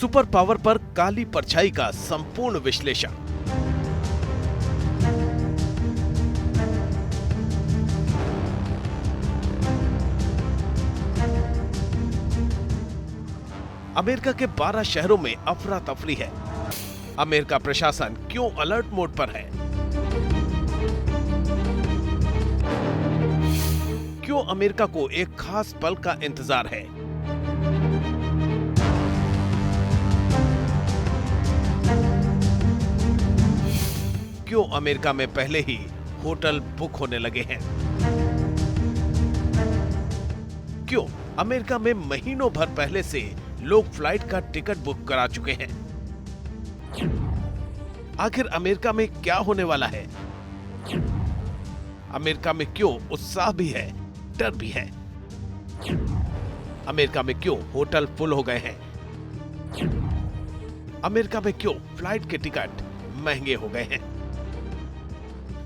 Super power पर काली परछाई का संपूर्ण विश्लेषण। अमेरिका के 12 शहरों में अफरा तफरी है। अमेरिका प्रशासन क्यों अलर्ट मोड पर है? क्यों अमेरिका को एक खास पल का इंतजार है? क्यों अमेरिका में पहले ही होटल बुक होने लगे हैं? क्यों अमेरिका में महीनों भर पहले से लोग फ्लाइट का टिकट बुक करा चुके हैं? आखिर अमेरिका में क्या होने वाला है? अमेरिका में क्यों उत्साह भी है, डर भी है? अमेरिका में क्यों होटल फुल हो गए हैं? अमेरिका में क्यों फ्लाइट के टिकट महंगे हो गए हैं?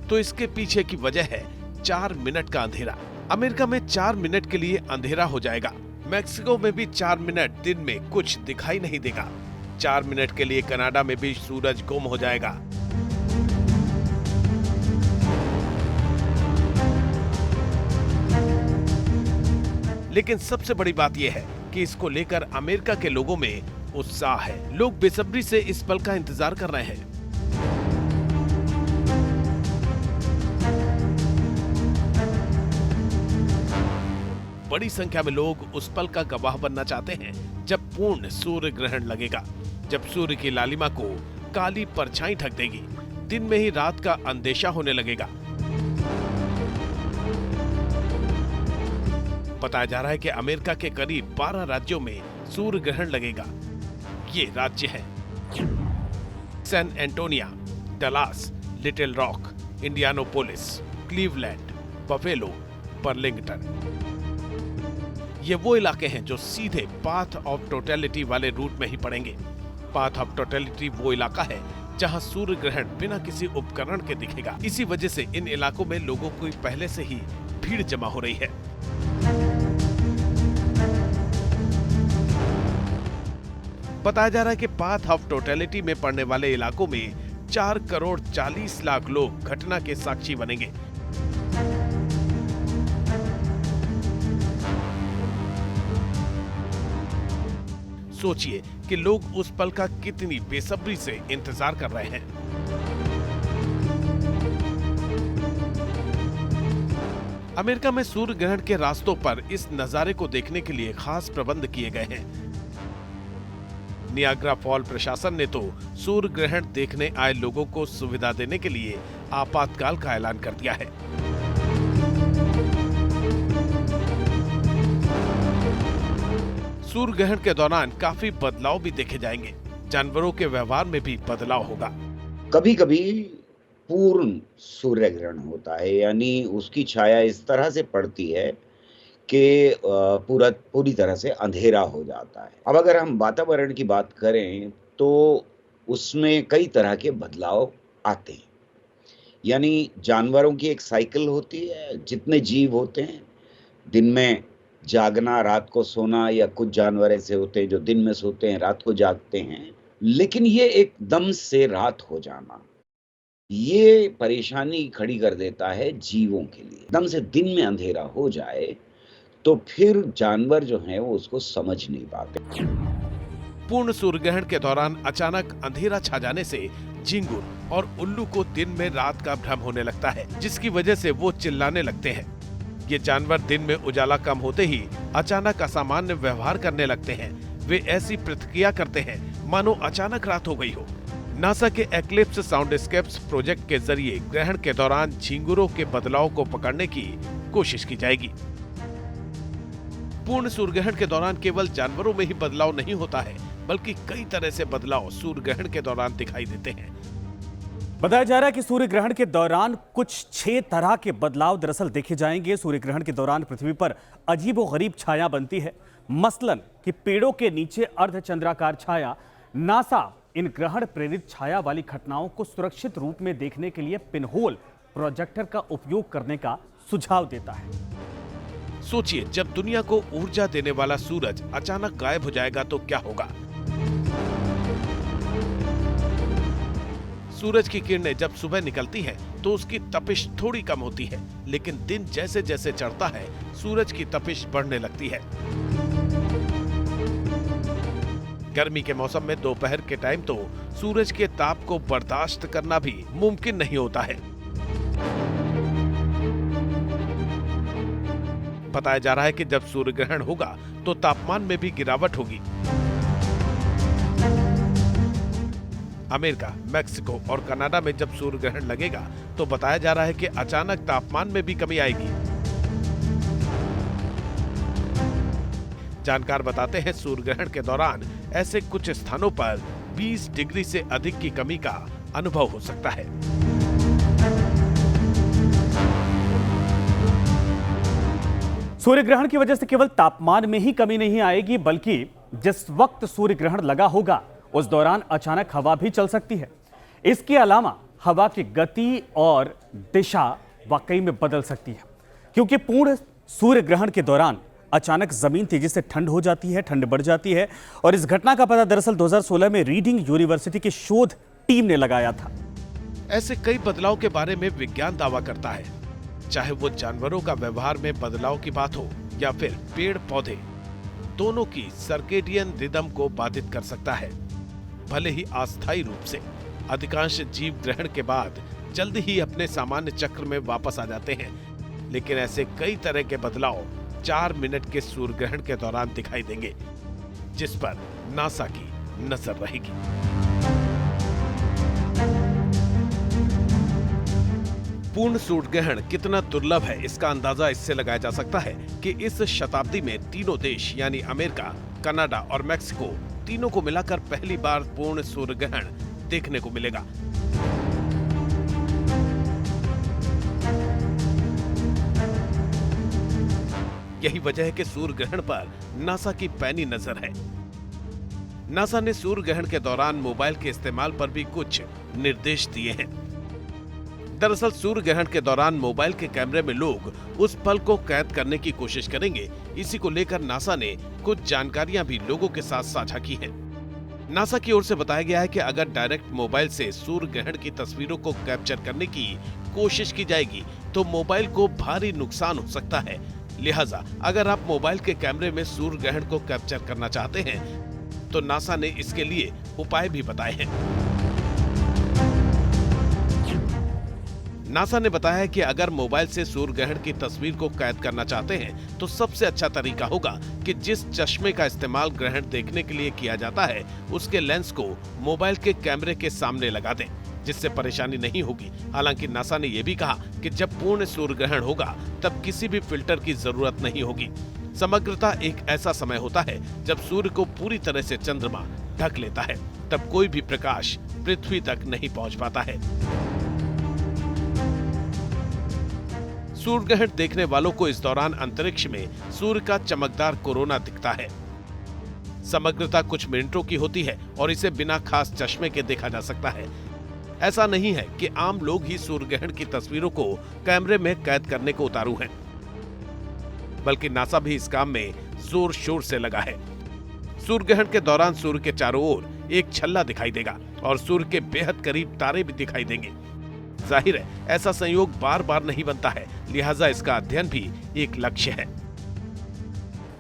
तो इसके पीछे की वजह है 4 मिनट का अंधेरा। अमेरिका में 4 मिनट के लिए अंधेरा हो जाएगा। मैक्सिको में भी 4 मिनट दिन में कुछ दिखाई नहीं देगा। 4 मिनट के लिए कनाडा में भी सूरज गुम हो जाएगा। लेकिन सबसे बड़ी बात यह है कि इसको लेकर अमेरिका के लोगों में उत्साह है। लोग बेसब्री से इस पल का इंतजार कर रहे हैं। बड़ी संख्या में लोग उस पल का गवाह बनना चाहते हैं जब पूर्ण सूर्य ग्रहण लगेगा, जब सूर्य की लालिमा को काली परछाई ढक देगी। दिन में ही रात का अंदेशा होने लगेगा। बताया जा रहा है कि अमेरिका के करीब 12 राज्यों में सूर्य ग्रहण लगेगा। ये राज्य हैं San Antonio, Dallas, Little Rock, Indianapolis, Cleveland, Buffalo, Burlington. ये वो इलाके हैं जो सीधे पाथ ऑफ टोटलिटी वाले रूट में ही पड़ेंगे। पाथ ऑफ टोटलिटी वो इलाका है जहां सूर्य ग्रहण बिना किसी उपकरण के दिखेगा। इसी वजह से इन इलाकों में लोगों की पहले से ही भीड़ जमा हो रही है। बताया जा रहा है कि पाथ ऑफ टोटलिटी में पड़ने वाले इलाकों में 4 करोड़ 40 लाख लोग घटना के साक्षी बनेंगे। सोचिए कि लोग उस पल का कितनी बेसब्री से इंतजार कर रहे हैं। अमेरिका में सूर्य ग्रहण के रास्तों पर इस नजारे को देखने के लिए खास प्रबंध किए गए हैं। नियाग्रा फॉल प्रशासन ने तो सूर्य ग्रहण देखने आए लोगों को सुविधा देने के लिए आपातकाल का ऐलान कर दिया है। सूर्य ग्रहण के दौरान काफी बदलाव भी देखे जाएंगे। जानवरों के व्यवहार में भी बदलाव होगा। कभी कभी पूर्ण सूर्य ग्रहण होता है, यानी उसकी छाया इस तरह से पड़ती है कि पूरी तरह से अंधेरा हो जाता है। अब अगर हम वातावरण की बात करें तो उसमें कई तरह के बदलाव आते हैं। यानी जानवरों की एक साइकिल होती है। जितने जीव होते हैं, दिन में जागना, रात को सोना, या कुछ जानवर ऐसे होते हैं जो दिन में सोते हैं, रात को जागते हैं। लेकिन ये एकदम से रात हो जाना, ये परेशानी खड़ी कर देता है जीवों के लिए। एकदम से दिन में अंधेरा हो जाए तो फिर जानवर जो हैं वो उसको समझ नहीं पाते। पूर्ण सूर्य ग्रहण के दौरान अचानक अंधेरा छा जाने से झिंगुर और उल्लू को दिन में रात का भ्रम होने लगता है, जिसकी वजह से वो चिल्लाने लगते हैं। ये जानवर दिन में उजाला कम होते ही अचानक असामान्य व्यवहार करने लगते हैं। वे ऐसी प्रतिक्रिया करते हैं मानो अचानक रात हो गई हो। नासा के एक्लिप्स साउंडस्केप्स प्रोजेक्ट के जरिए ग्रहण के दौरान झिंगुरों के बदलाव को पकड़ने की कोशिश की जाएगी। पूर्ण सूर्य ग्रहण के दौरान केवल जानवरों में ही बदलाव नहीं होता है, बल्कि कई तरह से बदलाव सूर्य ग्रहण के दौरान दिखाई देते हैं। बताया जा रहा है कि सूर्य ग्रहण के दौरान कुछ 6 तरह के बदलाव दरअसल देखे जाएंगे। सूर्य ग्रहण के दौरान पृथ्वी पर अजीबोगरीब छाया बनती है, मसलन कि पेड़ों के नीचे अर्धचंद्राकार छाया। नासा इन ग्रहण प्रेरित छाया वाली घटनाओं को सुरक्षित रूप में देखने के लिए पिनहोल प्रोजेक्टर का उपयोग करने का सुझाव देता है। सोचिए, जब दुनिया को ऊर्जा देने वाला सूरज अचानक गायब हो जाएगा तो क्या होगा। सूरज की किरणें जब सुबह निकलती हैं तो उसकी तपिश थोड़ी कम होती है, लेकिन दिन जैसे जैसे चढ़ता है सूरज की तपिश बढ़ने लगती है। गर्मी के मौसम में दोपहर के टाइम तो सूरज के ताप को बर्दाश्त करना भी मुमकिन नहीं होता है। बताया जा रहा है कि जब सूर्य ग्रहण होगा तो तापमान में भी गिरावट होगी। अमेरिका, मैक्सिको और कनाडा में जब सूर्य ग्रहण लगेगा तो बताया जा रहा है कि अचानक तापमान में भी कमी आएगी। जानकार बताते हैं सूर्य ग्रहण के दौरान ऐसे कुछ स्थानों पर 20 डिग्री से अधिक की कमी का अनुभव हो सकता है। सूर्य ग्रहण की वजह से केवल तापमान में ही कमी नहीं आएगी, बल्कि जिस वक्त सूर्य ग्रहण लगा होगा उस दौरान अचानक हवा भी चल सकती है। इसके अलावा हवा की गति और दिशा वाकई में बदल सकती है, क्योंकि पूर्ण सूर्य ग्रहण के दौरान अचानक जमीन तेजी से ठंड हो जाती है, ठंड बढ़ जाती है। और इस घटना का पता दरअसल 2016 में रीडिंग यूनिवर्सिटी की शोध टीम ने लगाया था। ऐसे कई बदलाव के बारे में विज्ञान दावा करता है, चाहे वो जानवरों का व्यवहार में बदलाव की बात हो या फिर पेड़ पौधे, दोनों की सर्केडियन रिदम को बाधित कर सकता है। भले ही अस्थायी रूप से अधिकांश जीव ग्रहण के बाद जल्द ही अपने सामान्य चक्र में वापस आ जाते हैं, लेकिन ऐसे कई तरह के बदलाव 4 मिनट के सूर्य ग्रहण के दौरान दिखाई देंगे, जिस पर नासा की नजर रहेगी। पूर्ण सूर्य ग्रहण कितना दुर्लभ है, इसका अंदाजा इससे लगाया जा सकता है कि इस शताब्दी में तीनों देश यानी अमेरिका, कनाडा और मैक्सिको, तीनों को मिलाकर पहली बार पूर्ण सूर्य ग्रहण देखने को मिलेगा। यही वजह है कि सूर्य ग्रहण पर नासा की पैनी नजर है। नासा ने सूर्य ग्रहण के दौरान मोबाइल के इस्तेमाल पर भी कुछ निर्देश दिए हैं। दरअसल सूर्य ग्रहण के दौरान मोबाइल के कैमरे में लोग उस पल को कैद करने की कोशिश करेंगे। इसी को लेकर नासा ने कुछ जानकारियां भी लोगों के साथ साझा की हैं। नासा की ओर से बताया गया है कि अगर डायरेक्ट मोबाइल से सूर्य ग्रहण की तस्वीरों को कैप्चर करने की कोशिश की जाएगी तो मोबाइल को भारी नुकसान हो सकता है। लिहाजा अगर आप मोबाइल के कैमरे में सूर्य ग्रहण को कैप्चर करना चाहते हैं तो नासा ने इसके लिए उपाय भी बताए हैं। नासा ने बताया है कि अगर मोबाइल से सूर्य ग्रहण की तस्वीर को कैद करना चाहते हैं तो सबसे अच्छा तरीका होगा कि जिस चश्मे का इस्तेमाल ग्रहण देखने के लिए किया जाता है उसके लेंस को मोबाइल के कैमरे के सामने लगा दें, जिससे परेशानी नहीं होगी। हालांकि नासा ने यह भी कहा कि जब पूर्ण सूर्य ग्रहण होगा तब किसी भी फिल्टर की जरूरत नहीं होगी। समग्रता एक ऐसा समय होता है जब सूर्य को पूरी तरह से चंद्रमा ढक लेता है, तब कोई भी प्रकाश पृथ्वी तक नहीं पहुंच पाता है। सूर्य ग्रहण देखने वालों को इस दौरान अंतरिक्ष में सूर्य का चमकदार कोरोना दिखता है। समग्रता कुछ मिनटों की होती है और इसे बिना खास चश्मे के देखा जा सकता है। ऐसा नहीं है कि आम लोग ही सूर्य ग्रहण की तस्वीरों को कैमरे में कैद करने को उतारू हैं, बल्कि नासा भी इस काम में जोर शोर से लगा है। सूर्य ग्रहण के दौरान सूर्य के चारों ओर एक छल्ला दिखाई देगा और सूर्य के बेहद करीब तारे भी दिखाई देंगे। जाहिर है ऐसा संयोग बार बार नहीं बनता है, लिहाजा इसका अध्ययन भी एक लक्ष्य है।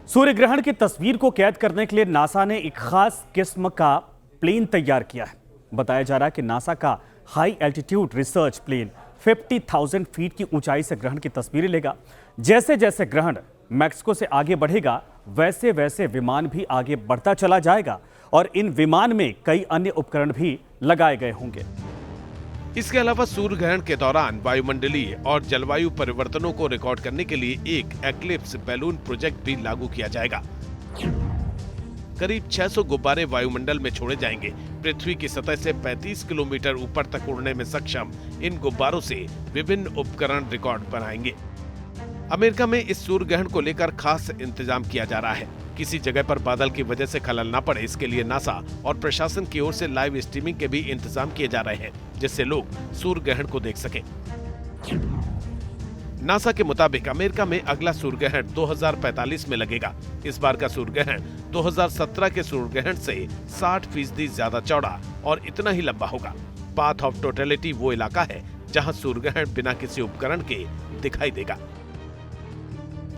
सूर्य ग्रहण की तस्वीर को कैद करने के लिए नासा ने एक खास किस्म का प्लेन तैयार किया है। बताया जा रहा है कि नासा का high altitude research plane 50,000 feet की ऊंचाई से ग्रहण की तस्वीरें लेगा। जैसे जैसे ग्रहण मैक्सिको से आगे बढ़ेगा वैसे वैसे विमान भी आगे बढ़ता चला जाएगा और इन विमान में कई अन्य उपकरण भी लगाए गए होंगे। इसके अलावा सूर्य ग्रहण के दौरान वायुमंडलीय और जलवायु परिवर्तनों को रिकॉर्ड करने के लिए एक एक्लिप्स बैलून प्रोजेक्ट भी लागू किया जाएगा। करीब 600 गुब्बारे वायुमंडल में छोड़े जाएंगे। पृथ्वी की सतह से 35 किलोमीटर ऊपर तक उड़ने में सक्षम इन गुब्बारों से विभिन्न उपकरण रिकॉर्ड बनाएंगे। अमेरिका में इस सूर्य ग्रहण को लेकर खास इंतजाम किया जा रहा है। किसी जगह पर बादल की वजह से खलल न पड़े, इसके लिए नासा और प्रशासन की ओर से लाइव स्ट्रीमिंग के भी इंतजाम किए जा रहे हैं, जिससे लोग सूर्य ग्रहण को देख सकें। नासा के मुताबिक अमेरिका में अगला सूर्य ग्रहण 2045 में लगेगा। इस बार का सूर्य ग्रहण 2017 के सूर्य ग्रहण से 60% ज्यादा चौड़ा और इतना ही लंबा होगा। पाथ ऑफ टोटलिटी वो इलाका है जहां सूर्य ग्रहण बिना किसी उपकरण के दिखाई देगा।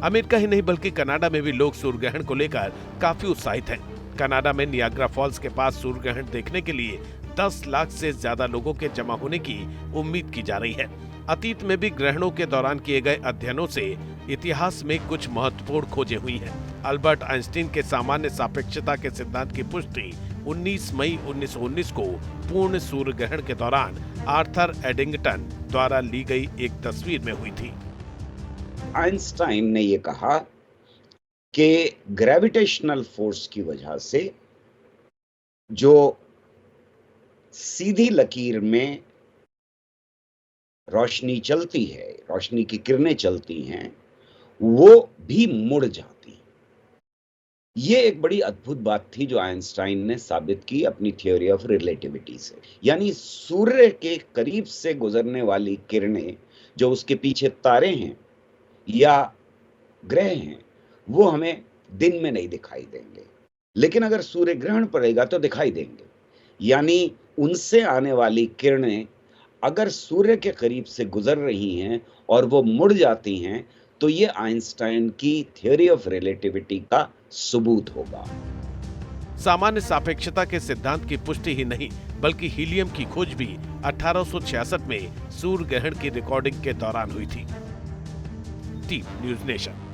अमेरिका ही नहीं बल्कि कनाडा में भी लोग सूर्य ग्रहण को लेकर काफी उत्साहित हैं। कनाडा में नियाग्रा फॉल्स के पास सूर्य ग्रहण देखने के लिए 10 लाख से ज्यादा लोगों के जमा होने की उम्मीद की जा रही है। अतीत में भी ग्रहणों के दौरान किए गए अध्ययनों से इतिहास में कुछ महत्वपूर्ण खोजें हुई हैं। अल्बर्ट आइंस्टीन के सामान्य सापेक्षता के सिद्धांत की पुष्टि 19 मई 1919 को पूर्ण सूर्य ग्रहण के दौरान आर्थर एडिंगटन द्वारा ली गई एक तस्वीर में हुई थी। आइंस्टाइन ने ये कहा कि ग्रेविटेशनल फोर्स की वजह से जो सीधी लकीर में रोशनी चलती है, रोशनी की किरणें चलती हैं, वो भी मुड़ जाती हैं। ये एक बड़ी अद्भुत बात थी जो आइंस्टाइन ने साबित की अपनी थ्योरी ऑफ रिलेटिविटी से। यानी सूर्य के करीब से गुजरने वाली किरणें जो उसके पीछे तारे हैं या ग्रह हैं, वो हमें दिन में नहीं दिखाई देंगे, लेकिन अगर सूर्य ग्रहण पड़ेगा तो दिखाई देंगे। यानी उनसे आने वाली किरणें अगर सूर्य के करीब से गुजर रही हैं और वो मुड़ जाती हैं, तो ये आइंस्टाइन की थ्योरी ऑफ रिलेटिविटी का सबूत होगा। सामान्य सापेक्षता के सिद्धांत की पुष्टि ही नहीं बल्कि हीलियम की खोज भी 1866 में सूर्य ग्रहण की रिकॉर्डिंग के दौरान हुई थी। Team news nation.